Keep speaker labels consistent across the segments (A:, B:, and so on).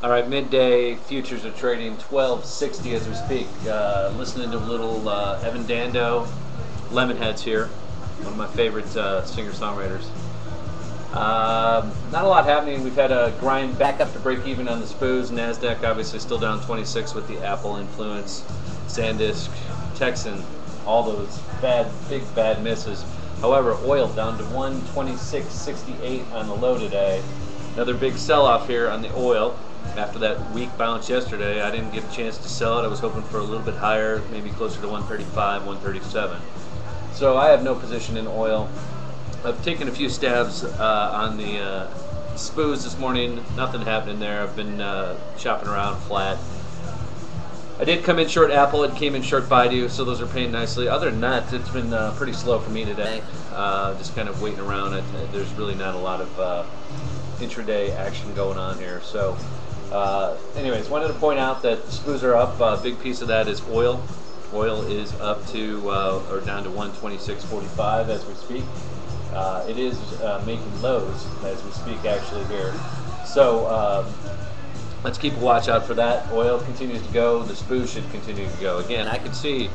A: All right, midday futures are trading 1260 as we speak. Listening to a little Evan Dando, Lemonheads here, one of my favorite singer-songwriters. Not a lot happening. We've had a grind back up to break even on the SPOs. NASDAQ obviously still down 26 with the Apple influence. SanDisk, Texan, all those big bad misses. However, oil down to 126.68 on the low today. Another big sell-off here on the oil. After that weak bounce yesterday, I didn't get a chance to sell it. I was hoping for a little bit higher, maybe closer to 135, 137. So I have no position in oil. I've taken a few stabs on the SPOs this morning. Nothing happening there. I've been shopping around flat. I did come in short Apple. It came in short Baidu, so those are paying nicely. Other than that, it's been pretty slow for me today. Just kind of waiting around. There's really not a lot of intraday action going on here. So anyways, wanted to point out that the SPOs are up. A big piece of that is oil. Oil is up to or down to 126.45 as we speak. It is making lows as we speak actually here. So let's keep a watch out for that. Oil continues to go. The SPOs should continue to go. Again, I can see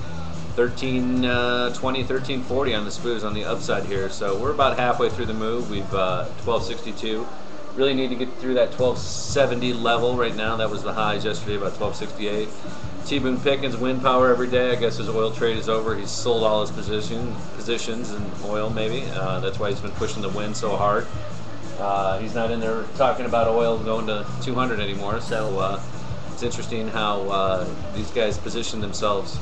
A: 1320, 1340 on the SPOs on the upside here. So we're about halfway through the move. We've 1262. Really need to get through that 1270 level right now. That was the highs yesterday, about 1268. T-Boone Pickens, wind power every day. I guess his oil trade is over. He's sold all his positions in oil, maybe. That's why he's been pushing the wind so hard. He's not in there talking about oil going to 200 anymore. So it's interesting how these guys position themselves.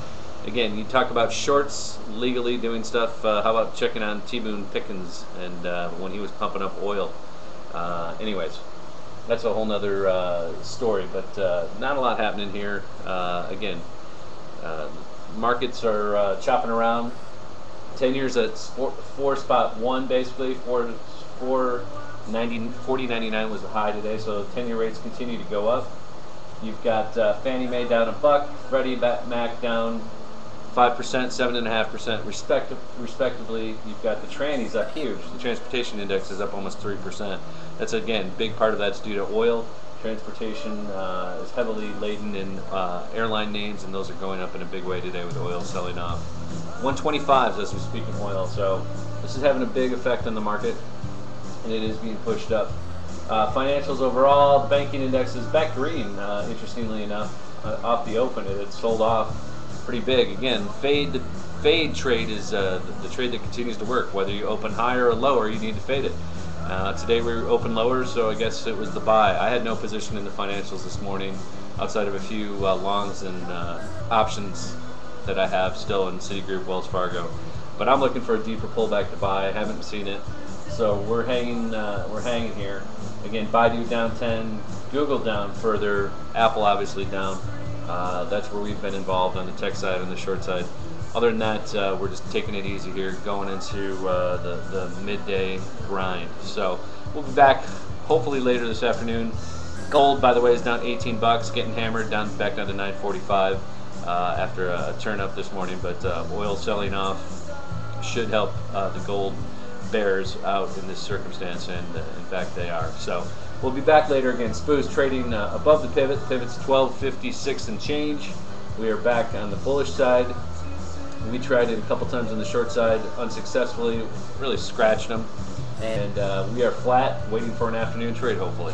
A: Again, you talk about shorts legally doing stuff. How about checking on T-Boone Pickens and when he was pumping up oil? Anyways, that's a whole nother story, but not a lot happening here. Again, markets are chopping around. 10 years at 4.1 basically. 40.99 was the high today, so 10-year rates continue to go up. You've got Fannie Mae down a buck, Freddie Mac down 5%, 7.5% respectively. You've got the trannies up huge. The transportation index is up almost 3%. That's, again, big part of that's due to oil. Transportation is heavily laden in airline names, and those are going up in a big way today with oil selling off. 125s as we speak in oil, so this is having a big effect on the market, and it is being pushed up. Financials overall, the banking index is back green, interestingly enough, off the open. It had sold off pretty big. Again, fade trade is the trade that continues to work. Whether you open higher or lower, you need to fade it. Today we opened lower, so I guess it was the buy. I had no position in the financials this morning, outside of a few longs and options that I have still in Citigroup, Wells Fargo. But I'm looking for a deeper pullback to buy. I haven't seen it, so we're hanging here. Again, Baidu down 10, Google down further, Apple obviously down. That's where we've been involved on the tech side and the short side. Other than that, we're just taking it easy here, going into the midday grind. So we'll be back hopefully later this afternoon. Gold, by the way, is down 18 bucks, getting hammered back down to 945 after a turn up this morning. But oil selling off should help the gold bears out in this circumstance, and in fact they are. So we'll be back later. Again, SPOs trading above the pivot. Pivot's 1256 and change. We are back on the bullish side. We tried it a couple times on the short side, unsuccessfully, really scratched them. And we are flat, waiting for an afternoon trade, hopefully.